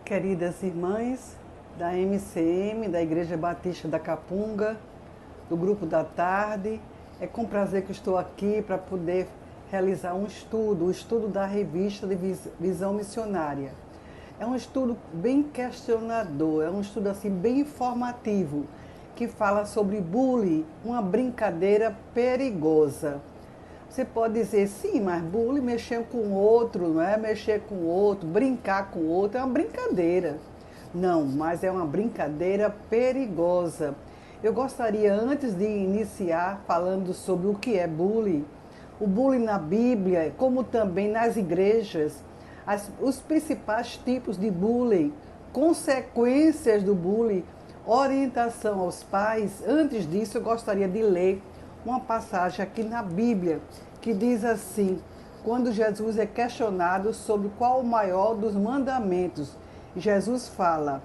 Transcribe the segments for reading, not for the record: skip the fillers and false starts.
Queridas irmãs da MCM, da Igreja Batista da Capunga, do Grupo da Tarde, é com prazer que estou aqui para poder realizar um estudo, o estudo da revista de Visão Missionária. É um estudo bem questionador, é um estudo assim bem informativo, que fala sobre bullying, uma brincadeira perigosa. Você pode dizer, sim, mas bullying, mexer com o outro, não é? Mexer com o outro, brincar com o outro, é uma brincadeira. Não, mas é uma brincadeira perigosa. Eu gostaria, antes de iniciar falando sobre o que é bullying, o bullying na Bíblia, como também nas igrejas, os principais tipos de bullying, consequências do bullying, orientação aos pais. Antes disso, eu gostaria de ler uma passagem aqui na Bíblia que diz assim, quando Jesus é questionado sobre qual o maior dos mandamentos, Jesus fala: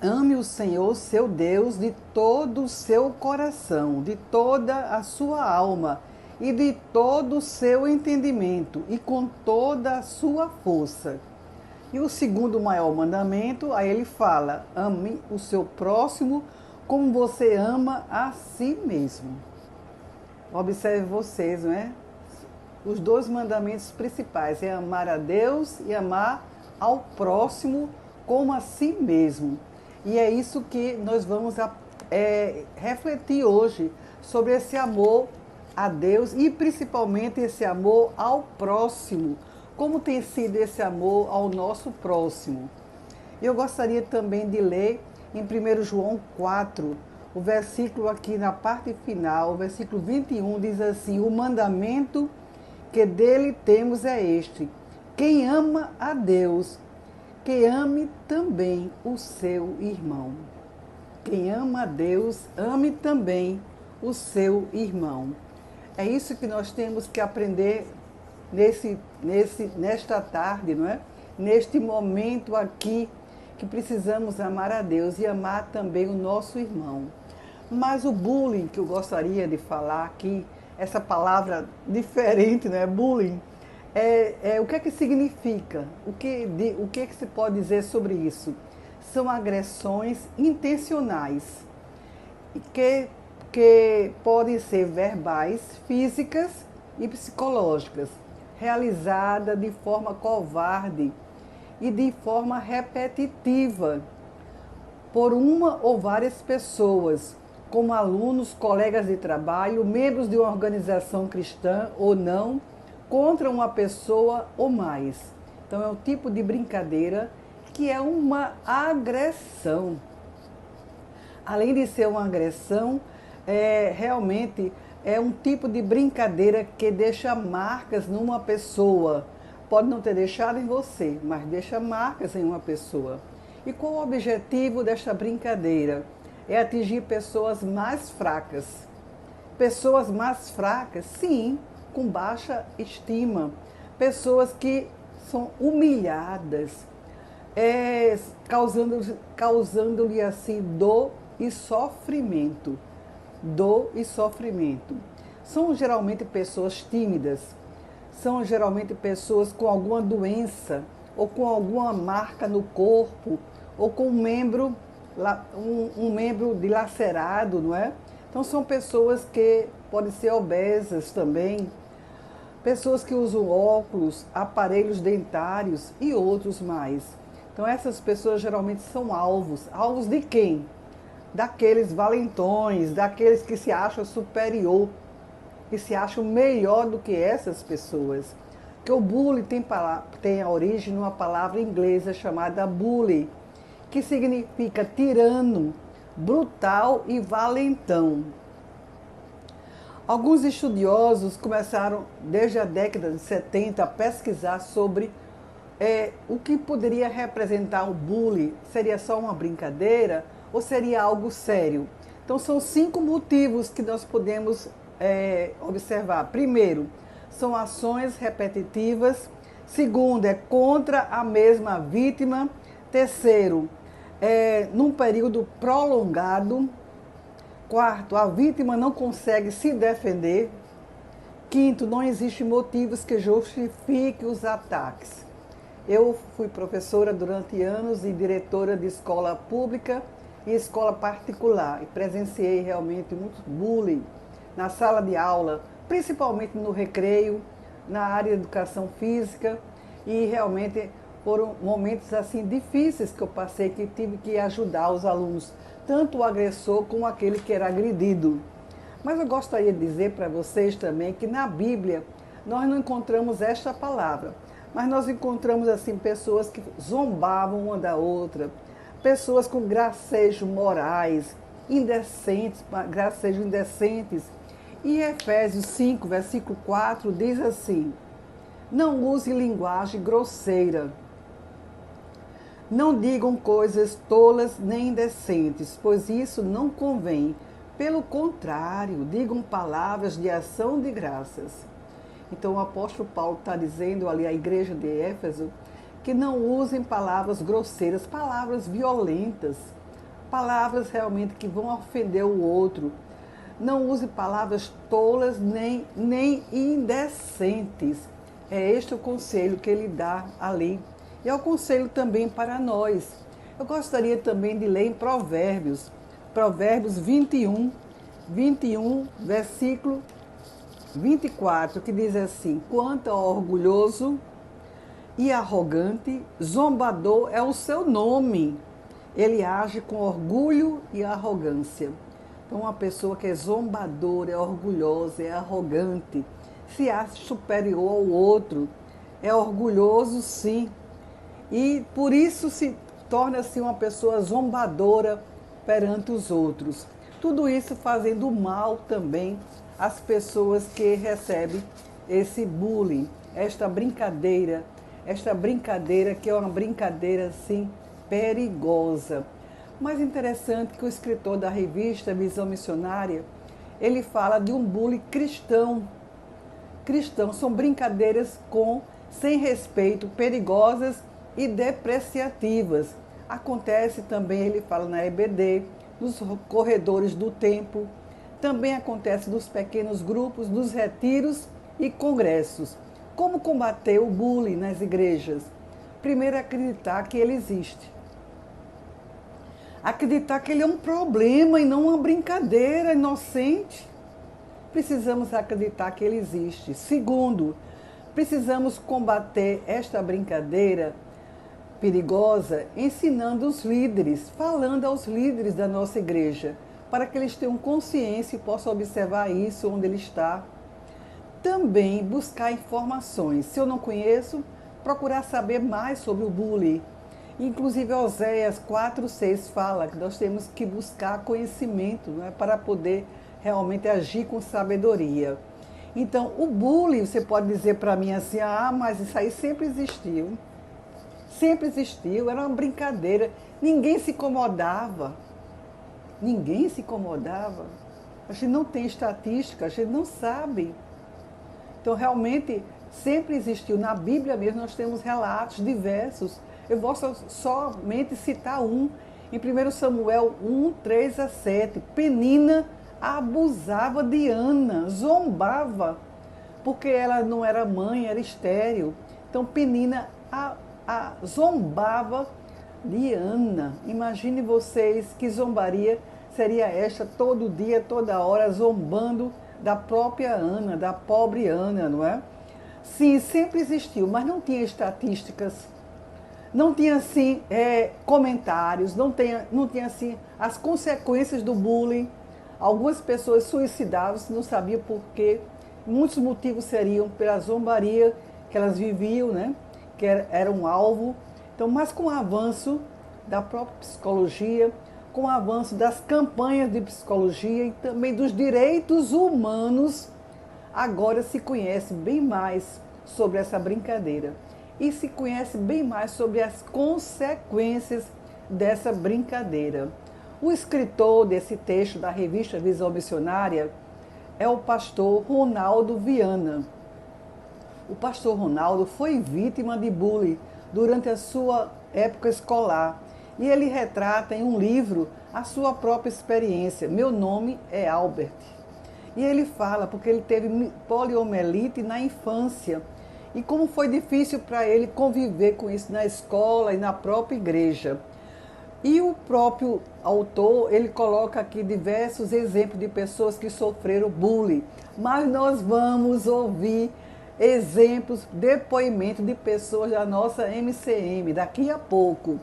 ame o Senhor, seu Deus, de todo o seu coração, de toda a sua alma e de todo o seu entendimento e com toda a sua força. E o segundo maior mandamento, aí ele fala: ame o seu próximo como você ama a si mesmo. Observe vocês, não é? Os dois mandamentos principais é amar a Deus e amar ao próximo como a si mesmo. E é isso que nós vamos refletir hoje, sobre esse amor a Deus e principalmente esse amor ao próximo. Como tem sido esse amor ao nosso próximo? Eu gostaria também de ler em 1 João 4, o versículo aqui na parte final, o versículo 21, diz assim: o mandamento que dele temos é este: quem ama a Deus, que ame também o seu irmão. Quem ama a Deus, ame também o seu irmão. É isso que nós temos que aprender nesta tarde, não é? Neste momento aqui, que precisamos amar a Deus e amar também o nosso irmão. Mas o bullying, que eu gostaria de falar aqui, essa palavra diferente, não é? Bullying, o que é que significa? O que é que se pode dizer sobre isso? São agressões intencionais, que podem ser verbais, físicas e psicológicas, realizadas de forma covarde e de forma repetitiva por uma ou várias pessoas, como alunos, colegas de trabalho, membros de uma organização cristã ou não, contra uma pessoa ou mais. Então é um tipo de brincadeira que é uma agressão. Além de ser uma agressão, realmente é um tipo de brincadeira que deixa marcas numa pessoa. Pode não ter deixado em você, mas deixa marcas em uma pessoa. E qual o objetivo desta brincadeira? É atingir pessoas mais fracas. Pessoas mais fracas, sim, com baixa estima. Pessoas que são humilhadas, causando-lhe assim dor e sofrimento. Dor e sofrimento. São geralmente pessoas tímidas, são geralmente pessoas com alguma doença, ou com alguma marca no corpo, ou com um membro dilacerado, não é? Então são pessoas que podem ser obesas também, pessoas que usam óculos, aparelhos dentários e outros mais. Então essas pessoas geralmente são alvos. Alvos de quem? Daqueles valentões, daqueles que se acham superior, que se acham melhor do que essas pessoas. Porque o bullying tem a origem numa palavra inglesa chamada bully, que significa tirano, brutal e valentão. Alguns estudiosos começaram, desde a década de 70, a pesquisar sobre o que poderia representar o bullying. Seria só uma brincadeira ou seria algo sério? Então, são 5 motivos que nós podemos observar. Primeiro, são ações repetitivas. Segundo, é contra a mesma vítima. Terceiro, num período prolongado. Quarto, a vítima não consegue se defender. Quinto, não existem motivos que justifiquem os ataques. Eu fui professora durante anos e diretora de escola pública e escola particular e presenciei realmente muito bullying na sala de aula, principalmente no recreio, na área de educação física e realmente foram momentos assim difíceis que eu passei, que tive que ajudar os alunos, tanto o agressor como aquele que era agredido. Mas eu gostaria de dizer para vocês também que na Bíblia nós não encontramos esta palavra, mas nós encontramos assim pessoas que zombavam uma da outra, pessoas com gracejos morais, indecentes, gracejos indecentes. E Efésios 5, versículo 4 diz assim: não use linguagem grosseira. Não digam coisas tolas nem indecentes, pois isso não convém. Pelo contrário, digam palavras de ação de graças. Então o apóstolo Paulo está dizendo ali à igreja de Éfeso que não usem palavras grosseiras, palavras violentas, palavras realmente que vão ofender o outro. Não use palavras tolas nem indecentes. É este o conselho que ele dá ali. E é o conselho também para nós. Eu gostaria também de ler em Provérbios, Provérbios 21, versículo 24, que diz assim: quanto ao orgulhoso e arrogante, zombador é o seu nome. Ele age com orgulho e arrogância. Então, uma pessoa que é zombadora, é orgulhosa, é arrogante, se acha superior ao outro, é orgulhoso, sim, e por isso se torna-se uma pessoa zombadora perante os outros. Tudo isso fazendo mal também às pessoas que recebem esse bullying, esta brincadeira que é uma brincadeira assim perigosa. Mais interessante que o escritor da revista Visão Missionária, ele fala de um bullying cristão. Cristão são brincadeiras sem respeito, perigosas e depreciativas. Acontece também, ele fala na EBD, nos corredores do templo, também acontece nos pequenos grupos, nos retiros e congressos. Como combater o bullying nas igrejas? Primeiro, acreditar que ele existe. Acreditar que ele é um problema e não uma brincadeira inocente. Precisamos acreditar que ele existe. Segundo, precisamos combater esta brincadeira perigosa ensinando os líderes, falando aos líderes da nossa igreja, para que eles tenham consciência e possam observar isso onde ele está. Também buscar informações. Se eu não conheço, procurar saber mais sobre o bullying. Inclusive, Oséias 4:6 fala que nós temos que buscar conhecimento, né, para poder realmente agir com sabedoria. Então, o bullying, você pode dizer para mim assim, mas isso aí sempre existiu. Sempre existiu, era uma brincadeira. Ninguém se incomodava. Ninguém se incomodava. A gente não tem estatística, a gente não sabe. Então, realmente, sempre existiu. Na Bíblia mesmo, nós temos relatos diversos. Eu vou somente citar um. Em 1 Samuel 1:3-7, Penina abusava de Ana, zombava, porque ela não era mãe, era estéril. Então, Penina zombava de Ana. Imagine vocês que zombaria seria esta todo dia, toda hora, zombando da própria Ana, da pobre Ana, não é? Sim, sempre existiu, mas não tinha estatísticas, não tinha assim comentários, não tinha assim as consequências do bullying. Algumas pessoas suicidavam-se, não sabiam por quê. Muitos motivos seriam pela zombaria que elas viviam, né? Que era um alvo. Então, mas com o avanço da própria psicologia, com o avanço das campanhas de psicologia e também dos direitos humanos, agora se conhece bem mais sobre essa brincadeira. E se conhece bem mais sobre as consequências dessa brincadeira. O escritor desse texto da revista Visão Missionária é o pastor Ronaldo Viana. O pastor Ronaldo foi vítima de bullying durante a sua época escolar e ele retrata em um livro a sua própria experiência. Meu nome é Albert. E ele fala porque ele teve poliomielite na infância e como foi difícil para ele conviver com isso na escola e na própria igreja. E o próprio autor, ele coloca aqui diversos exemplos de pessoas que sofreram bullying, mas nós vamos ouvir exemplos, depoimentos de pessoas da nossa MCM daqui a pouco.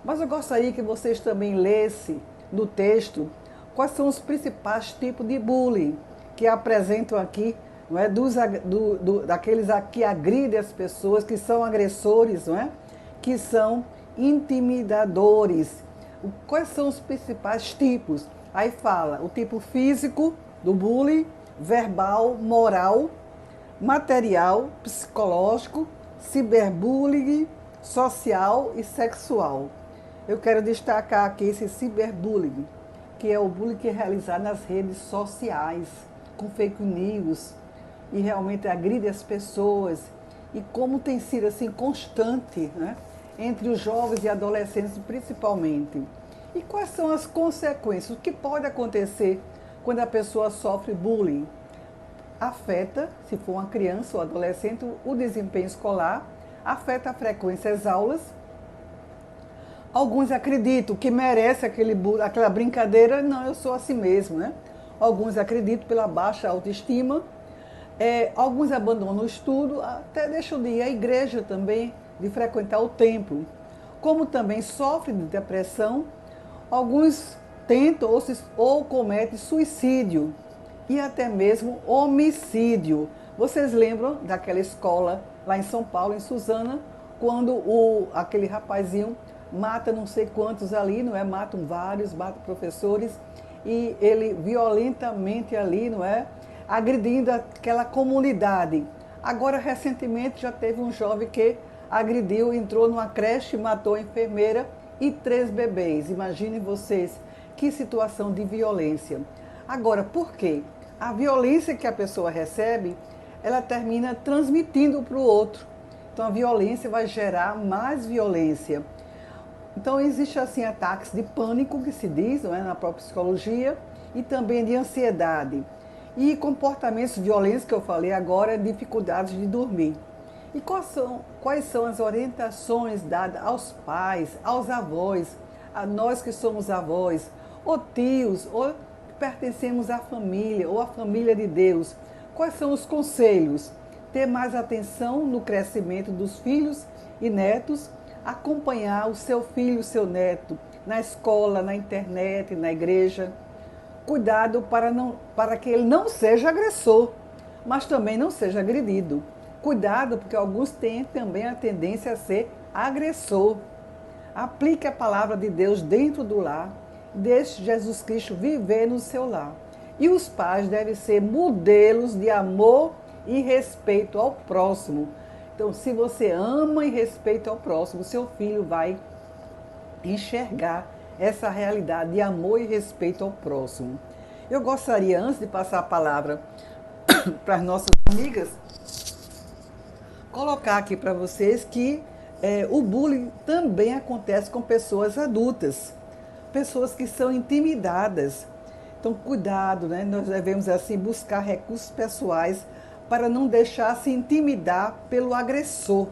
Mas eu gostaria que vocês também lessem no texto quais são os principais tipos de bullying que apresentam aqui, não é? Daqueles que agridem as pessoas, que são agressores, não é? Que são intimidadores. Quais são os principais tipos? Aí fala o tipo físico do bullying, verbal, moral, material, psicológico, ciberbullying, social e sexual. Eu quero destacar aqui esse ciberbullying, que é o bullying que é realizado nas redes sociais, com fake news, e realmente agride as pessoas, e como tem sido assim constante, né? Entre os jovens e adolescentes principalmente. E quais são as consequências? O que pode acontecer quando a pessoa sofre bullying? Afeta, se for uma criança ou adolescente, o desempenho escolar, afeta a frequência às aulas. Alguns acreditam que merece aquela brincadeira, não, eu sou assim mesmo, né? Alguns acreditam pela baixa autoestima, alguns abandonam o estudo, até deixam de ir à igreja também, de frequentar o templo. Como também sofrem de depressão, alguns tentam ou cometem suicídio e até mesmo homicídio. Vocês lembram daquela escola lá em São Paulo, em Suzana, quando aquele rapazinho mata não sei quantos ali, não é? Matam vários, matam professores, e ele violentamente ali, não é? Agredindo aquela comunidade. Agora, recentemente, já teve um jovem que agrediu, entrou numa creche, matou a enfermeira e 3 bebês. Imaginem vocês que situação de violência. Agora, por quê? A violência que a pessoa recebe, ela termina transmitindo para o outro. Então, a violência vai gerar mais violência. Então, existe assim ataques de pânico, que se diz, não é, na própria psicologia, e também de ansiedade. E comportamentos violentos, que eu falei agora, dificuldades de dormir. E quais são as orientações dadas aos pais, aos avós, a nós que somos avós, ou tios, ou que pertencemos à família, ou à família de Deus? Quais são os conselhos? Ter mais atenção no crescimento dos filhos e netos, acompanhar o seu filho, o seu neto, na escola, na internet, na igreja. Cuidado para que ele não seja agressor, mas também não seja agredido. Cuidado, porque alguns têm também a tendência a ser agressor. Aplique a palavra de Deus dentro do lar. Deixe Jesus Cristo viver no seu lar. E os pais devem ser modelos de amor e respeito ao próximo. Então, se você ama e respeita ao próximo, seu filho vai enxergar essa realidade de amor e respeito ao próximo. Eu gostaria, antes de passar a palavra para as nossas amigas, colocar aqui para vocês que o bullying também acontece com pessoas adultas, pessoas que são intimidadas. Então, cuidado, né? Nós devemos assim buscar recursos pessoais para não deixar se intimidar pelo agressor.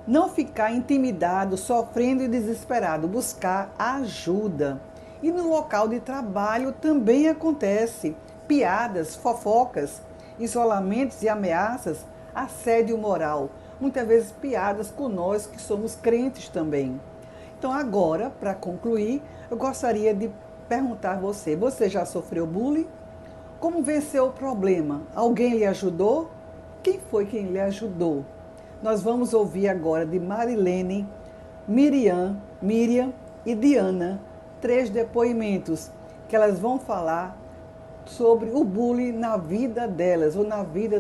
Não ficar intimidado, sofrendo e desesperado, buscar ajuda. E no local de trabalho também acontece piadas, fofocas, isolamentos e ameaças, assédio moral. Muitas vezes piadas com nós que somos crentes também. Então agora, para concluir, eu gostaria de perguntar a você já sofreu bullying? Como venceu o problema? Alguém lhe ajudou? Quem foi quem lhe ajudou? Nós vamos ouvir agora de Marilene, Miriam e Diana, 3 depoimentos que elas vão falar sobre o bullying na vida delas ou na vida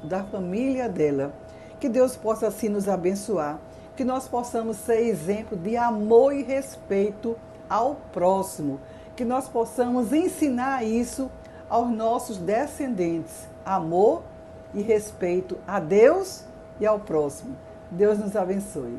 da família dela. Que Deus possa assim nos abençoar, que nós possamos ser exemplo de amor e respeito ao próximo, que nós possamos ensinar isso aos nossos descendentes, amor e respeito a Deus e ao próximo. Deus nos abençoe.